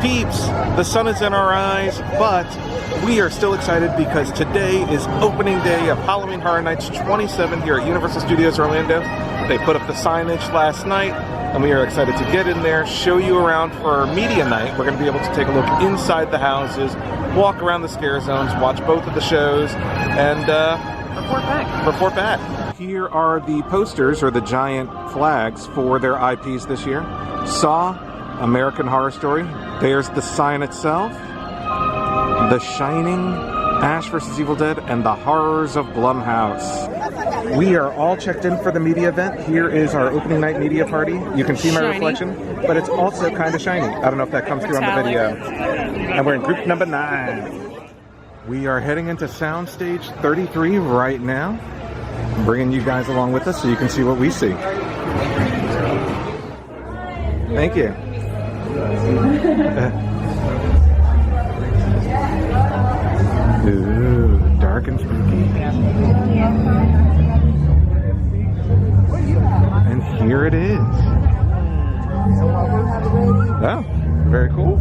Peeps, the sun is in our eyes, but we are still excited because today is opening day of Halloween Horror Nights 27 here at Universal Studios Orlando. They put up the signage last night, and we are excited to get in there, show you around for media night. We're going to be able to take a look inside the houses, walk around the scare zones, watch both of the shows, and report back. Here are the posters, or the giant flags, for their IPs this year. Saw, American Horror Story. There's the sign itself. The Shining, Ash vs. Evil Dead, and the Horrors of Blumhouse. We are all checked in for the media event. Here is our opening night media party. You can see my reflection, but it's also kind of shiny. I don't know if that comes through on the video. And we're in group number 9. We are heading into Soundstage 33 right now. I'm bringing you guys along with us so you can see what we see. Thank you. Ooh, dark and spooky. And here it is. Oh, very cool.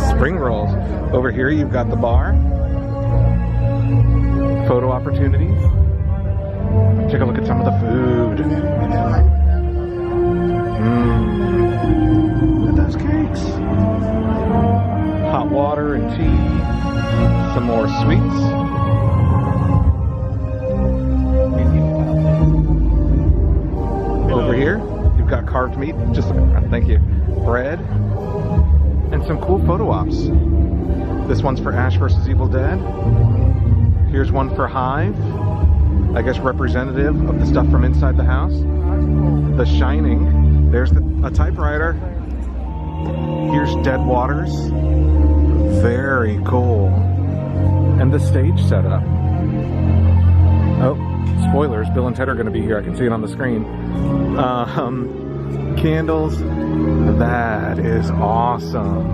Spring rolls. Over here you've got the bar. Photo opportunities. Take a look at some of the food. Look at those cakes. Hot water and tea. Some more sweets. Over here, you've got carved meat. Just thank you. Bread. And some cool photo ops. This one's for Ash vs. Evil Dead. Here's one for Hive. I guess representative of the stuff from inside the house. The Shining. There's a typewriter. Here's Dead Waters. Very cool. And the stage setup. Oh, spoilers. Bill and Ted are going to be here. I can see it on the screen. Candles. That is awesome.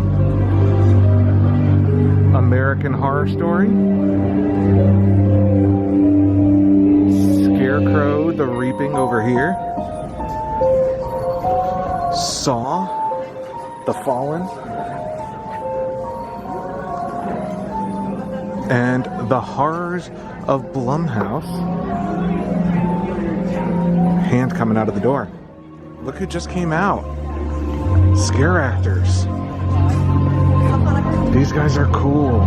American Horror Story. Scarecrow, the Reaping over here. Saw, the Fallen. And the Horrors of Blumhouse. Hand coming out of the door. Look who just came out. Scare actors. These guys are cool.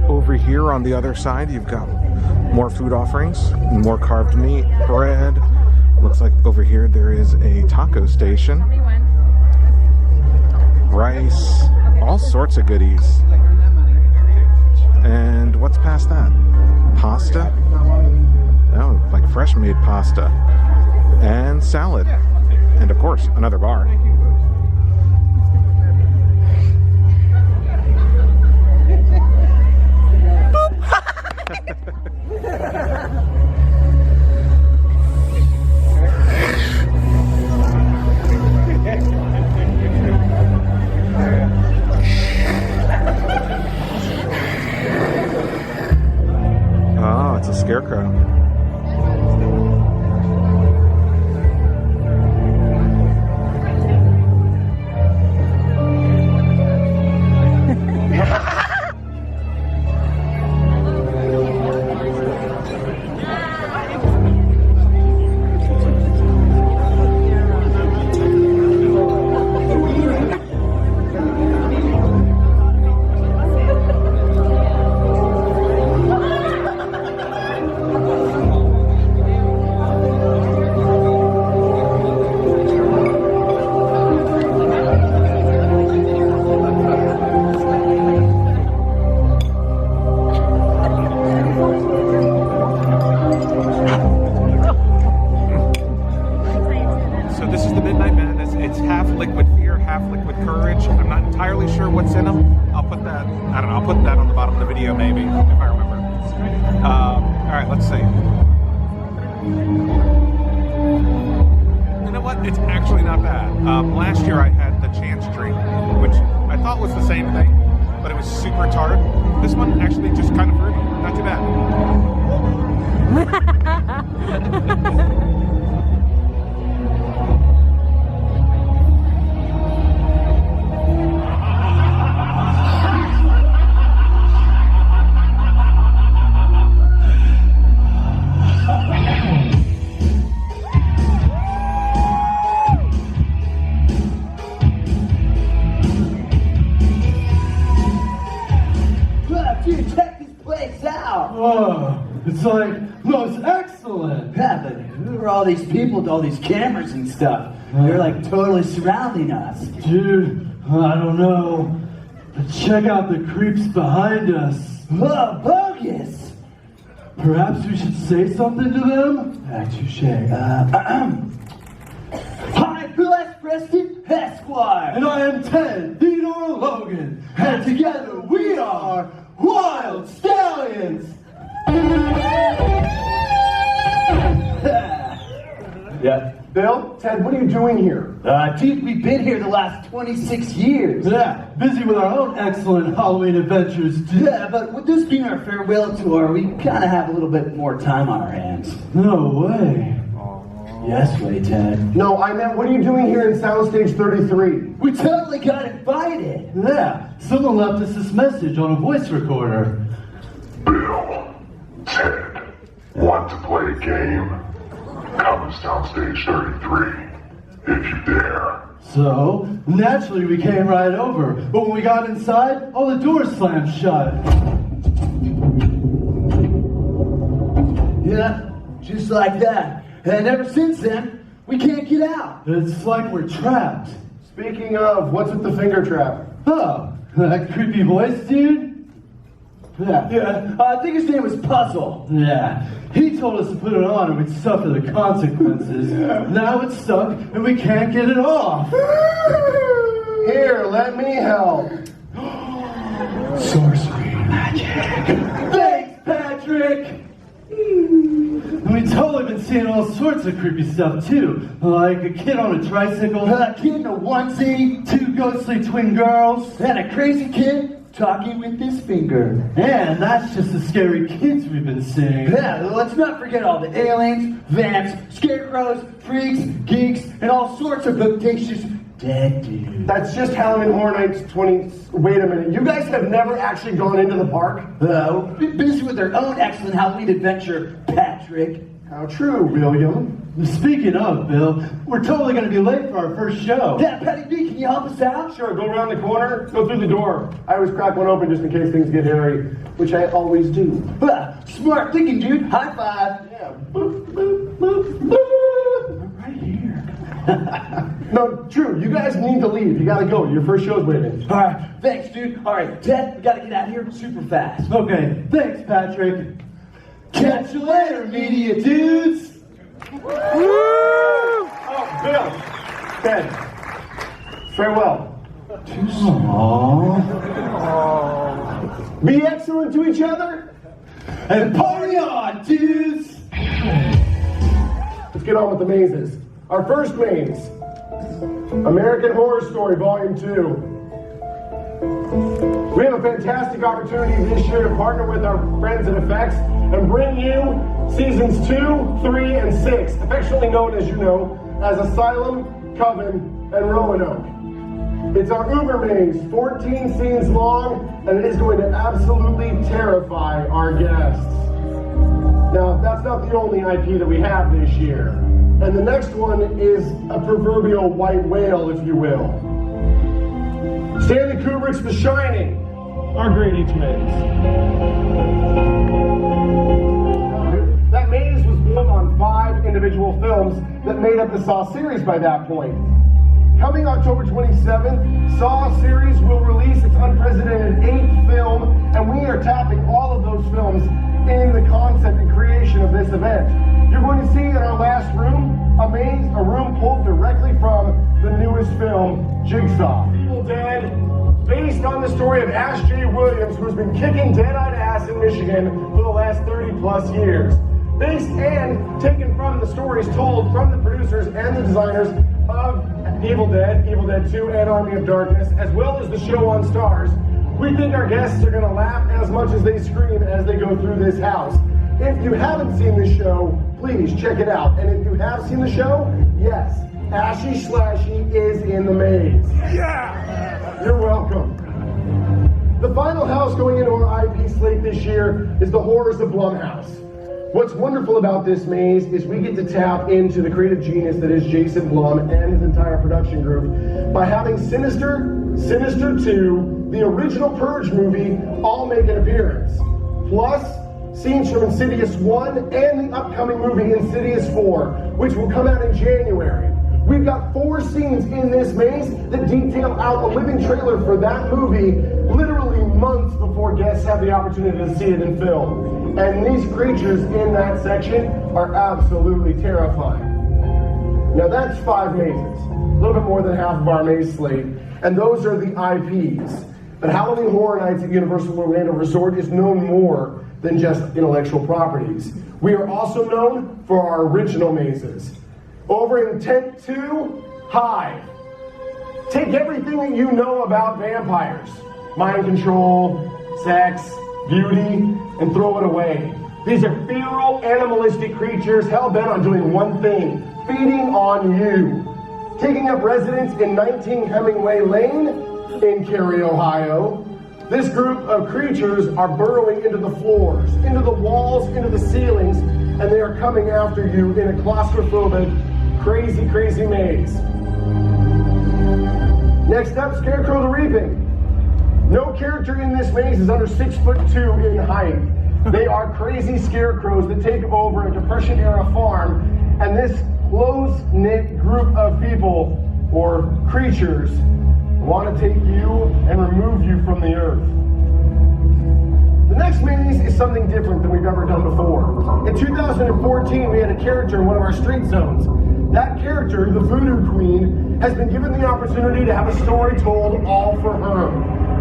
Over here on the other side, you've got more food offerings, more carved meat, bread. Looks like over here there is a taco station. Rice, all sorts of goodies. And what's past that? Pasta? Oh, like fresh made pasta. And salad. And of course, another bar. Oh, it's a scarecrow. Let's see. You know what? It's actually not bad. Last year I had the Chance drink, which I thought was the same thing, but it was super tart. This one actually just kind of fruity, not too bad. It's like most excellent. Yeah, but who are all these people with all these cameras and stuff? They're like totally surrounding us. Dude, I don't know. But check out the creeps behind us. Oh, bogus! Perhaps we should say something to them? Touche. Hi, Bill S. Preston, Esquire. And I am Ted, Theodore Logan. And together we are Wild Stallions. Yeah. Bill, Ted, what are you doing here? Dude, we've been here the last 26 years. Yeah, busy with our own excellent Halloween adventures. Yeah, but with this being our farewell tour, we kind of have a little bit more time on our hands. No way. Yes, way, Ted. No, I meant, what are you doing here in Soundstage 33? We totally got invited. Yeah, someone left us this message on a voice recorder. Bill, Ted, want to play a game? Come to Soundstage 33, if you dare. So, naturally we came right over, but when we got inside, all the doors slammed shut. Yeah, just like that. And ever since then, we can't get out. It's like we're trapped. Speaking of, what's with the finger trap? Oh, that creepy voice dude? Yeah, I think his name was Puzzle. Yeah, he told us to put it on and we'd suffer the consequences. Now it's stuck and we can't get it off. Here, let me help. Sorcery magic. Thanks, Patrick! And we've totally been seeing all sorts of creepy stuff too. Like a kid on a tricycle, A kid in a onesie, two ghostly twin girls, and a crazy kid talking with his finger. and that's just the scary kids we've been seeing. Yeah, let's not forget all the aliens, vamps, scarecrows, freaks, geeks, and all sorts of bodacious dead dudes. That's just Halloween Horror Nights 20... Wait a minute, you guys have never actually gone into the park? Busy with their own excellent Halloween adventure, Patrick. How true, William. Speaking of, Bill, we're totally going to be late for our first show. Yeah, Patty B, can you help us out? Sure, go around the corner, go through the door. I always crack one open just in case things get hairy, which I always do. Smart thinking, dude. High five. Yeah. Boop, boop, boop, boop. Right here. No, true, you guys need to leave. You gotta go. Your first show's waiting. All right, thanks, dude. All right, Ted, we gotta get out of here super fast. Okay, thanks, Patrick. Catch you later, media dudes. Oh, Bill, Ted, farewell. Aww. Be excellent to each other. And party on, dudes! Let's get on with the mazes. Our first maze, American Horror Story, Volume 2. We have a fantastic opportunity this year to partner with our friends at Effects and bring you seasons 2, 3, and 6, affectionately known, as you know, as Asylum, Coven, and Roanoke. It's our Uber maze, 14 scenes long, and it is going to absolutely terrify our guests. Now, that's not the only IP that we have this year. And the next one is a proverbial white whale, if you will. Stanley Kubrick's The Shining, our Grade H maze. That maze was built on 5 individual films that made up the Saw series by that point. Coming October 27th, Saw series will release its unprecedented 8th film, and we are tapping all of those films in the concept and creation of this event. You're going to see in our last room, a room pulled directly from the newest film, Jigsaw. Evil Dead, based on the story of Ash J. Williams, who's been kicking dead-eyed ass in Michigan for the last 30 plus years. Based and taken from the stories told from the producers and the designers of Evil Dead 2, and Army of Darkness, as well as the show on Stars, We think our guests are going to laugh as much as they scream as they go through this house. If you haven't seen the show, please check it out. And if you have seen the show, yes, Ashy Slashy is in the maze. Yeah! You're welcome. The final house going into our IP slate this year is the Horrors of Blumhouse. What's wonderful about this maze is we get to tap into the creative genius that is Jason Blum and his entire production group by having Sinister, Sinister 2, the original Purge movie, all make an appearance. Plus, scenes from Insidious 1 and the upcoming movie Insidious 4, which will come out in January. We've got 4 scenes in this maze that detail out a living trailer for that movie literally months before guests have the opportunity to see it in film. And these creatures in that section are absolutely terrifying. Now that's 5 mazes, a little bit more than half of our maze slate, and those are the IPs. But Halloween Horror Nights at Universal Orlando Resort is known more than just intellectual properties. We are also known for our original mazes. Over in Tent 2, Hive. Take everything that you know about vampires, mind control, sex, beauty, and throw it away. These are feral, animalistic creatures hell-bent on doing one thing, feeding on you. Taking up residence in 19 Hemingway Lane in Cary, Ohio, this group of creatures are burrowing into the floors, into the walls, into the ceilings, and they are coming after you in a claustrophobic, crazy, crazy maze. Next up, Scarecrow the Reaping. No character in this maze is under 6'2" in height. They are crazy scarecrows that take over a Depression-era farm, and this close-knit group of people, or creatures, want to take you and remove you from the earth. The next maze is something different than we've ever done before. In 2014, we had a character in one of our street zones. That character, the Voodoo Queen, has been given the opportunity to have a story told all for her.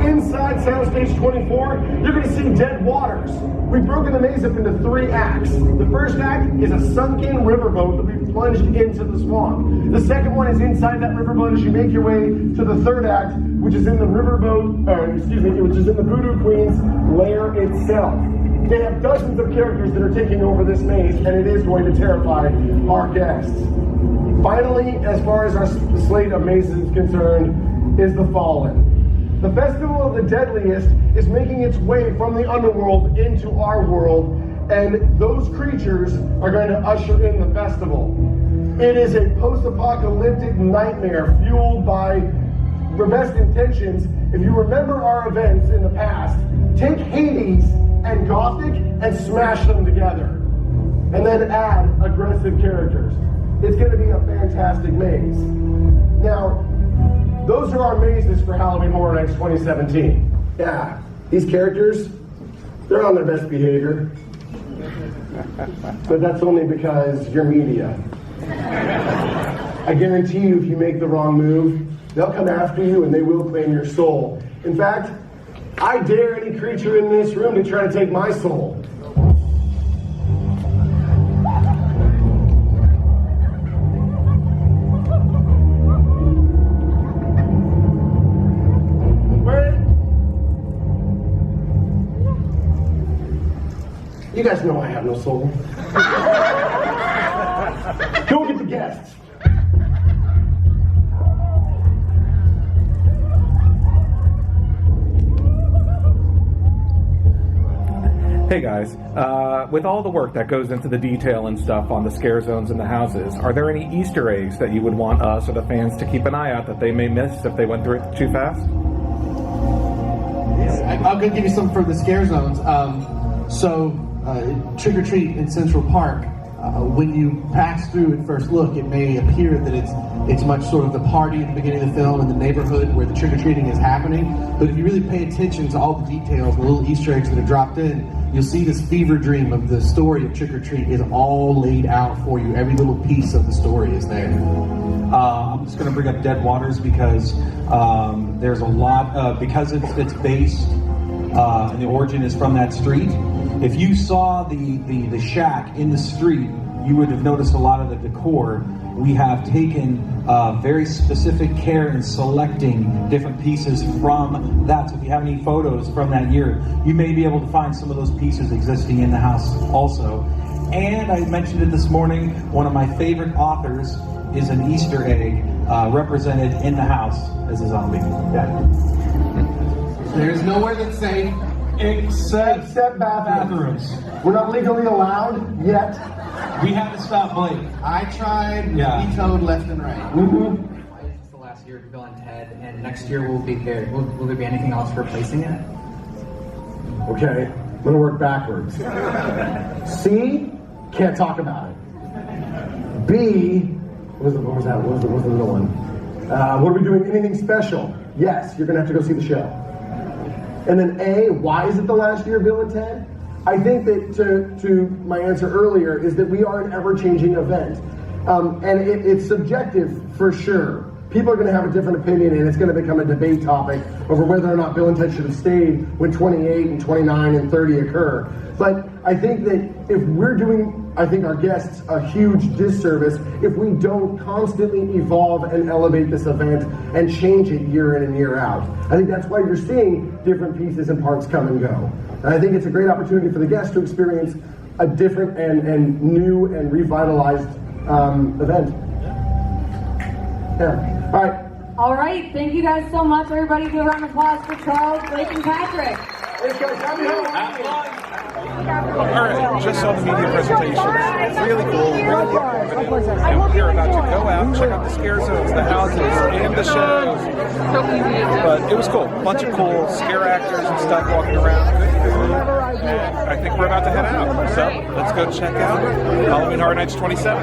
Inside Soundstage 24, you're going to see dead waters. We've broken the maze up into 3 acts. The first act is a sunken riverboat that we've plunged into the swamp. The second one is inside that riverboat as you make your way to the third act, which is in the which is in the Voodoo Queen's lair itself. They have dozens of characters that are taking over this maze, and it is going to terrify our guests. Finally, as far as our slate of mazes is concerned, is the Fallen. The Festival of the Deadliest is making its way from the underworld into our world, and those creatures are going to usher in the festival. It is a post-apocalyptic nightmare fueled by the best intentions. If you remember our events in the past, take Hades and Gothic and smash them together, and then add aggressive characters. It's going to be a fantastic maze. Now, those are our mazes for Halloween Horror Nights 2017. Yeah, these characters, they're on their best behavior. But that's only because you're media. I guarantee you, if you make the wrong move, they'll come after you and they will claim your soul. In fact, I dare any creature in this room to try to take my soul. You guys know I have no soul. Go get the guests. Hey guys, with all the work that goes into the detail and stuff on the scare zones and the houses, are there any Easter eggs that you would want us or the fans to keep an eye out that they may miss if they went through it too fast? I'll give you some for the scare zones. Trick or Treat in Central Park, when you pass through at first look, it may appear that it's much sort of the party at the beginning of the film in the neighborhood where the trick-or-treating is happening. But if you really pay attention to all the details, the little Easter eggs that are dropped in, you'll see this fever dream of the story of Trick or Treat is all laid out for you. Every little piece of the story is there. I'm just going to bring up Dead Waters because there's a lot, because it's based, and the origin is from that street. If you saw the shack in the street you would have noticed a lot of the decor. We have taken very specific care in selecting different pieces from that. So if you have any photos from that year, you may be able to find some of those pieces existing in the house also. And I mentioned it this morning, one of my favorite authors is an Easter egg represented in the house as a zombie. Yeah. There's nowhere that's safe. Except bathrooms. We're not legally allowed yet. We had to stop Blake. I tried, Yeah. vetoed left and right. It's the last year of Bill and Ted, and next year will there be anything else replacing it? Okay, I'm gonna work backwards. C, can't talk about it. B, what was that? What was the middle one? What are we doing? Anything special? Yes, you're gonna have to go see the show. And then A, why is it the last year of Bill and Ted? I think that to my answer earlier is that we are an ever-changing event. And it's subjective for sure. People are going to have a different opinion, and it's going to become a debate topic over whether or not Bill and Ted should have stayed when 28 and 29 and 30 occur. But I think that if we're doing, I think, our guests a huge disservice if we don't constantly evolve and elevate this event and change it year in and year out. I think that's why you're seeing different pieces and parts come and go. And I think it's a great opportunity for the guests to experience a different and new and revitalized event. Yeah. All right. All right. Thank you guys so much, everybody. Give a round of applause for Charles, Blake, and Patrick. Thanks, guys. Happy Halloween. All right, just saw the media presentation. Really cool, really informative. And we are about to go out and check out the scare zones, the houses, and the shows. But it was cool. A bunch of cool scare actors and stuff walking around. Good food. And I think we're about to head out. So let's go check out Halloween Horror Nights 27.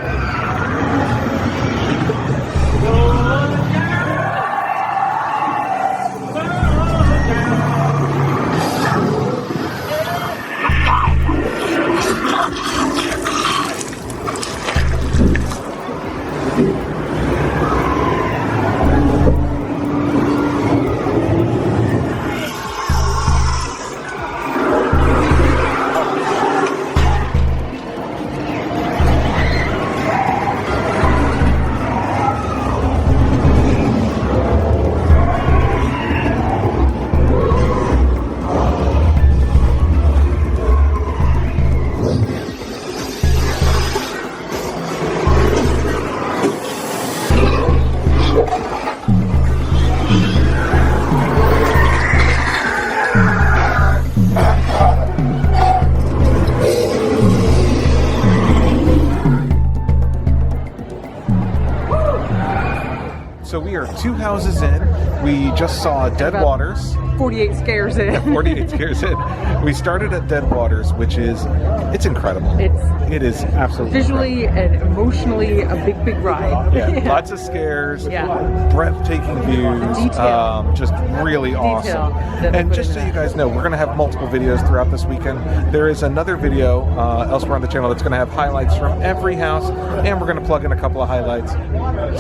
So we are 2 houses in. We just saw Dead Waters. 48 scares in. 48 scares in. We started at Dead Waters, which is, it's incredible. It is absolutely visually incredible. and emotionally a big ride. Yeah, lots of scares, Yeah. breathtaking views, Detail. just really awesome. that they And put just in so that. you guys know, we're going to have multiple videos throughout this weekend. There is another video elsewhere on the channel that's going to have highlights from every house, and we're going to plug in a couple of highlights.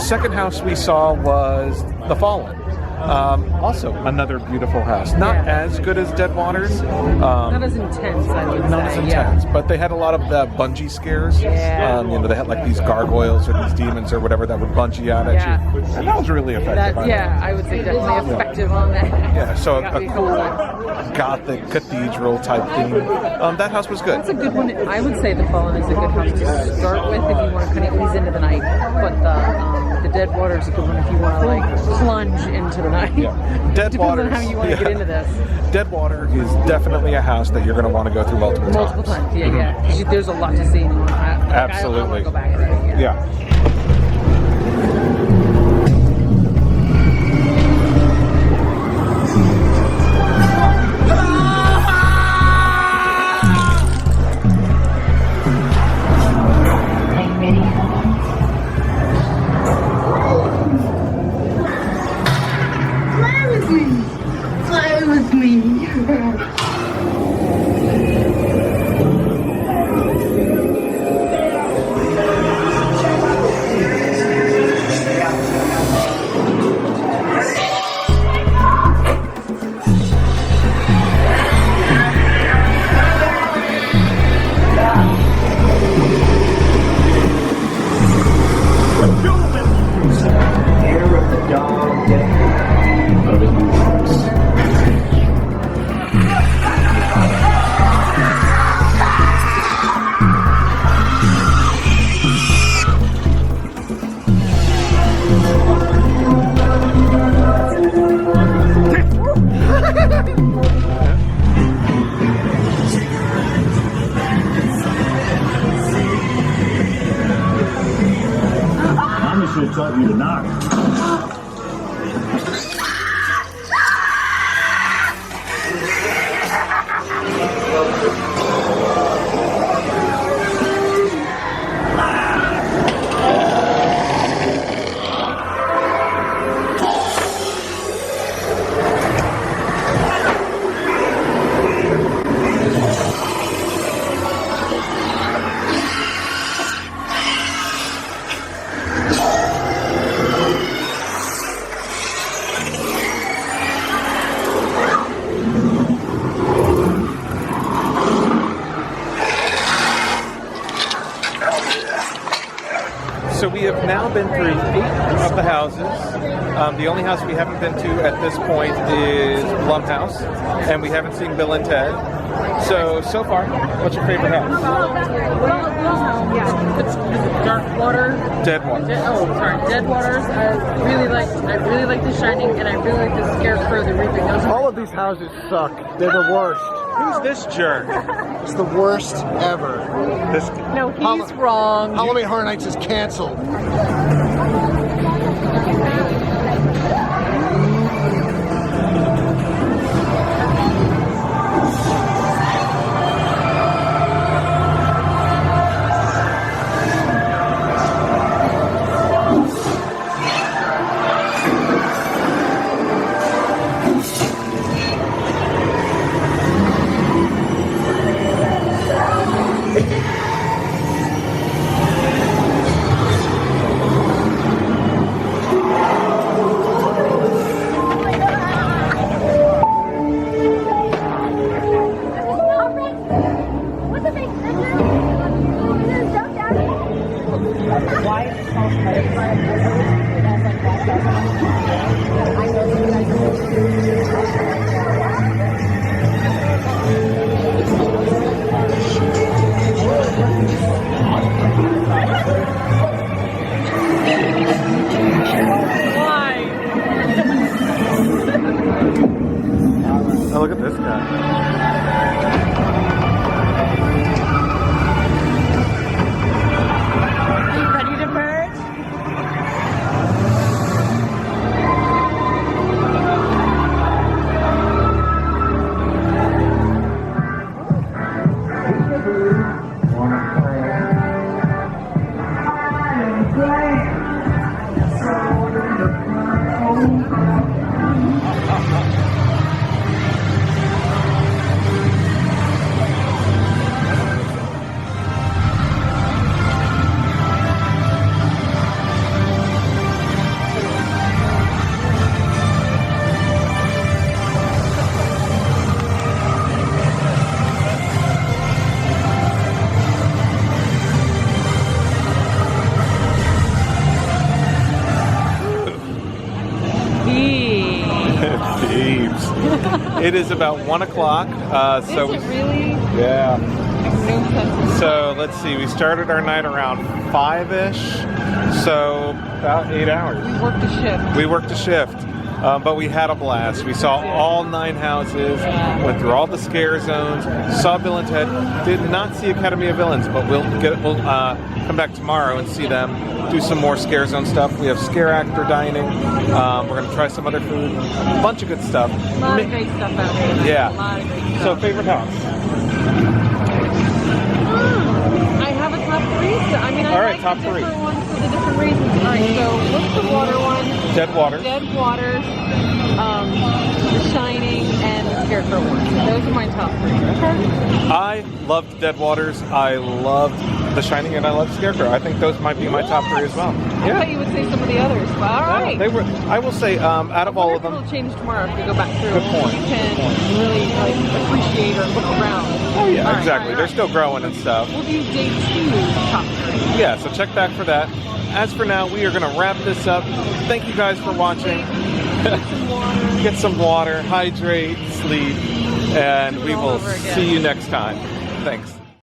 Second house we saw was The Fallen. Also another beautiful house. Not as good as Dead Waters. Not as intense, I would say. Not as intense, but they had a lot of the bungee scares. Yeah. They had like these gargoyles or these demons or whatever that would bungee out at you. And that was really effective. I would say definitely effective on that. Yeah, so Got a me cool going. gothic cathedral type theme. That house was good. That's a good one. I would say The Fallen is a good house to start with if you want to kind of ease into the night. But the Dead Water is a good one if you want to like plunge into the night. Yeah. Dead Depends Water. on how you want to get into this. Dead Water is definitely a house that you're going to want to go through multiple times. Yeah. 'Cause there's a lot to see. Absolutely. I want to go back there. Yeah. Fly with me. Should have taught you to knock. So we have now been through 8 of the houses. The only house we haven't been to at this point is Blumhouse, and we haven't seen Bill and Ted. So far, what's your favorite house? Yeah, it's Dark Water. Dead Water. Dead Waters. I really like The Shining, and I really like the Scarecrow, the Reaping. All of these houses suck. They're the worst. Who's this jerk? It's the worst ever. No, he's wrong. Halloween Horror Nights is canceled. Oh, look at this guy. It is about 1 o'clock. So is it really? Yeah. No. So let's see. We started our night around 5-ish. So about 8 hours. We worked a shift. But we had a blast. We saw all 9 houses, went through all the scare zones, saw Bill and Ted. Did not see Academy of Villains, but we'll come back tomorrow and see them. Do some more scare zone stuff. We have scare actor dining. We're going to try some other food. A bunch of good stuff. A lot of great stuff out there. Yeah. A lot of great stuff. So favorite house? I have a top 3. So, I mean, I like top the 3. different ones for the different reasons. All right, so what's the water one? Dead Water. Dead Water, The Shining, and the Scarecrow one. Those are my top 3. Okay. I loved Dead Waters. I loved The Shining, and I loved Scarecrow. I think those might be my top 3 as well. I thought you would say some of the others, but all right. They were. I will say, out of all of them, it'll change tomorrow if we go back through. Good point. You can really appreciate or look around. Oh yeah, All right, exactly. all They're right. still growing and stuff. We'll do day 2 top 3. Yeah, so check back for that. As for now, we are going to wrap this up. Thank you guys for watching. Get some water, hydrate, sleep, and we will see you next time. Thanks.